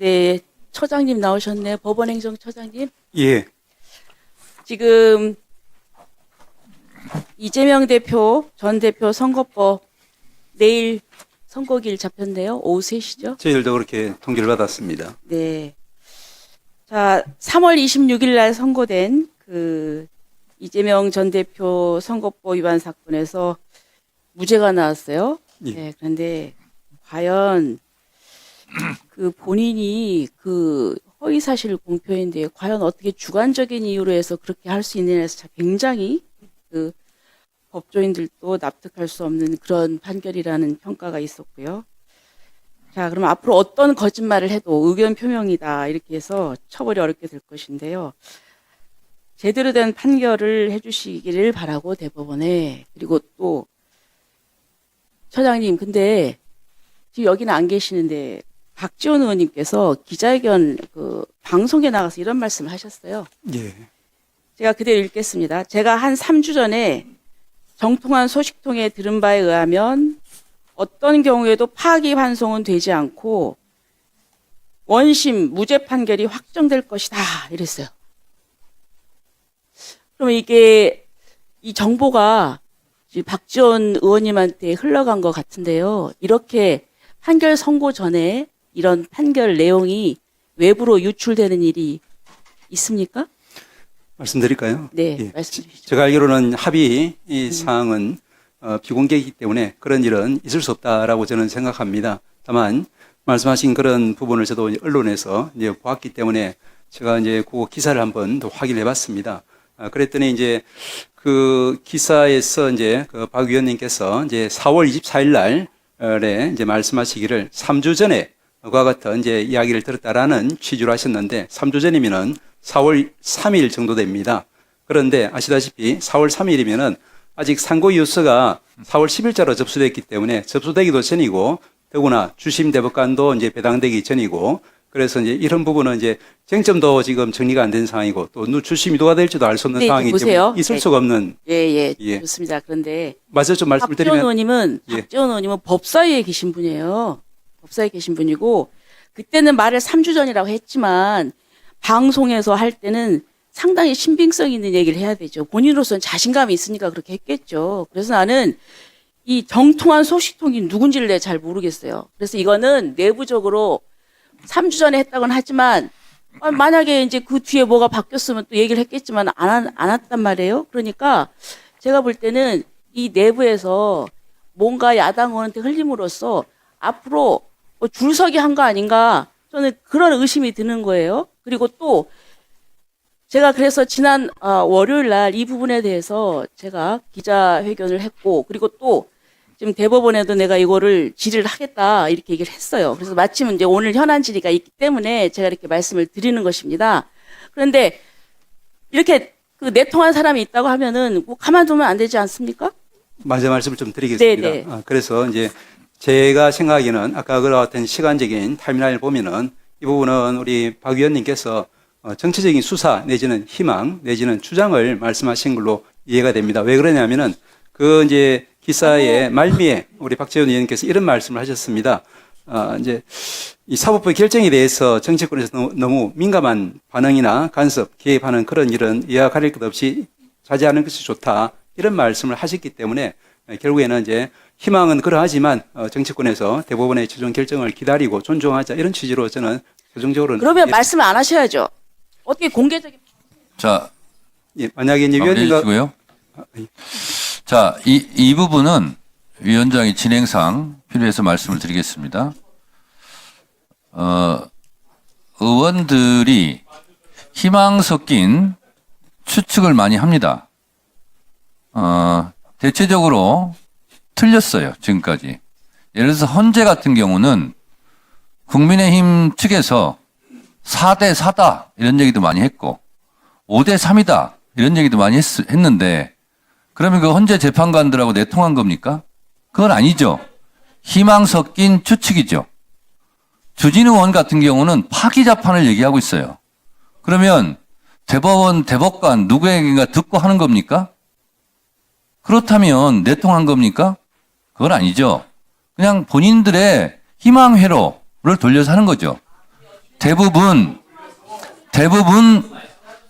네, 처장님 나오셨네. 법원행정처장님. 예, 지금 이재명 대표, 전 대표 선거법 내일 선거일 잡혔네요. 오후 3시죠. 저희들도 그렇게 통지를 받았습니다. 네. 자, 3월 26일 날 선고된 그 이재명 전 대표 선거법 위반 사건에서 무죄가 나왔어요. 예. 네, 그런데 과연 그 본인이 그 허위사실 공표인데 과연 어떻게 주관적인 이유로 해서 그렇게 할 수 있느냐에서 굉장히 그 법조인들도 납득할 수 없는 그런 판결이라는 평가가 있었고요. 자, 그럼 앞으로 어떤 거짓말을 해도 의견 표명이다 이렇게 해서 처벌이 어렵게 될 것인데요. 제대로 된 판결을 해주시기를 바라고 대법원에. 그리고 또 처장님, 근데 지금 여기는 안 계시는데 박지원 의원님께서 기자회견 그 방송에 나가서 이런 말씀을 하셨어요. 예, 제가 그대로 읽겠습니다. 제가 한 3주 전에 정통한 소식통에 들은 바에 의하면 어떤 경우에도 파기환송은 되지 않고 원심 무죄 판결이 확정될 것이다 이랬어요. 그러면 이게 이 정보가 박지원 의원님한테 흘러간 것 같은데요. 이렇게 판결 선고 전에 이런 판결 내용이 외부로 유출되는 일이 있습니까? 말씀드릴까요? 네, 예. 말씀 주시죠. 제가 알기로는 합의 이 사항은 비공개이기 때문에 그런 일은 있을 수 없다라고 저는 생각합니다. 다만 말씀하신 그런 부분을 저도 언론에서 이제 보았기 때문에 제가 이제 그 기사를 한번 더 확인해 봤습니다. 그랬더니 이제 그 기사에서 이제 그 박 위원님께서 이제 4월 24일 날에 이제 말씀하시기를 3주 전에 그와 같은 이제 이야기를 들었다라는 취지로 하셨는데 3주 전이면은 4월 3일 정도 됩니다. 그런데 아시다시피 4월 3일이면은 아직 상고이유서가 4월 10일자로 접수됐기 때문에 접수되기도 전이고 더구나 주심 대법관도 이제 배당되기 전이고 그래서 이제 이런 부분은 이제 쟁점도 지금 정리가 안 된 상황이고 또 주심이 누가 될지도 알 수 없는 네, 상황이기 보세요. 때문에 있을 수가 없는. 예, 예. 좋습니다. 그런데 맞아 좀 말씀을 박지원 드리면 의원님은 법사위에 계신 분이에요. 법사위에 계신 분이고 그때는 말을 3주 전이라고 했지만 방송에서 할 때는 상당히 신빙성 있는 얘기를 해야 되죠. 본인으로서는 자신감이 있으니까 그렇게 했겠죠. 그래서 나는 이 정통한 소식통이 누군지를 내가 잘 모르겠어요. 그래서 이거는 내부적으로 3주 전에 했다고는 하지만 만약에 이제 그 뒤에 뭐가 바뀌었으면 또 얘기를 했겠지만 안 했단 말이에요. 그러니까 제가 볼 때는 이 내부에서 뭔가 야당 의원한테 흘림으로써 앞으로 뭐 줄서기 한 거 아닌가 저는 그런 의심이 드는 거예요. 그리고 또 제가 그래서 지난 월요일 날 이 부분에 대해서 제가 기자회견을 했고 그리고 또 지금 대법원에도 내가 이거를 질의를 하겠다 이렇게 얘기를 했어요. 그래서 마침 이제 오늘 현안 질의가 있기 때문에 제가 이렇게 말씀을 드리는 것입니다. 그런데 이렇게 그 내통한 사람이 있다고 하면은 뭐 가만두면 안 되지 않습니까? 맞아 말씀을 좀 드리겠습니다. 네네. 그래서 이제 제가 생각하기에는 아까 그와 같은 시간적인 타임라인을 보면은 이 부분은 우리 박 위원님께서 정치적인 수사 내지는 희망 내지는 주장을 말씀하신 걸로 이해가 됩니다. 왜 그러냐면은 그 이제 기사의 말미에 우리 박지원 의원님께서 이런 말씀을 하셨습니다. 이제 이 사법부의 결정에 대해서 정치권에서 너무 민감한 반응이나 간섭, 개입하는 그런 일은 이와 가릴 것 없이 자제하는 것이 좋다. 이런 말씀을 하셨기 때문에 결국에는 이제 희망은 그러하지만 정치권에서 대법원의 최종 결정을 기다리고 존중하자 이런 취지로 저는 최종적으로 그러면 말씀을 안 하셔야죠. 어떻게 공개적인 자, 예, 만약에 이제 마무리해 위원님과 주시고요. 자, 이 부분은 위원장이 진행상 필요해서 말씀을 드리겠습니다. 의원들이 희망 섞인 추측을 많이 합니다. 대체적으로 틀렸어요, 지금까지. 예를 들어서 헌재 같은 경우는 국민의힘 측에서 4대 4다 이런 얘기도 많이 했고 5대 3이다 이런 얘기도 많이 했는데 그러면 그 헌재 재판관들하고 내통한 겁니까? 그건 아니죠. 희망 섞인 추측이죠. 주진우 의원 같은 경우는 파기자판을 얘기하고 있어요. 그러면 대법원, 대법관 누구에게인가 듣고 하는 겁니까? 그렇다면 내통한 겁니까? 그건 아니죠. 그냥 본인들의 희망 회로를 돌려서 하는 거죠. 대부분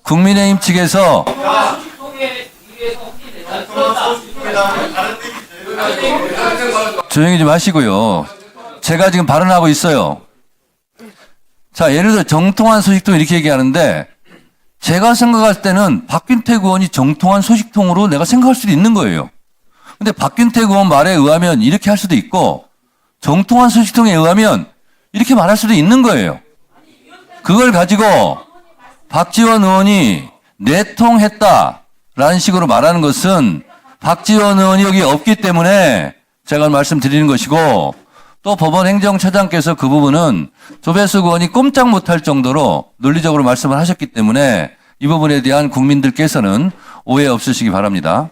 국민의힘 측에서 조용히 좀 하시고요. 제가 지금 발언하고 있어요. 자, 예를 들어 정통한 소식통 이렇게 얘기하는데 제가 생각할 때는 박균택 의원이 정통한 소식통으로 내가 생각할 수도 있는 거예요. 근데 박균택 의원 말에 의하면 이렇게 할 수도 있고 정통한 소식통에 의하면 이렇게 말할 수도 있는 거예요. 그걸 가지고 박지원 의원이 내통했다라는 식으로 말하는 것은 박지원 의원이 여기 없기 때문에 제가 말씀드리는 것이고 또 법원 행정처장께서 그 부분은 조배수 의원이 꼼짝 못할 정도로 논리적으로 말씀을 하셨기 때문에 이 부분에 대한 국민들께서는 오해 없으시기 바랍니다.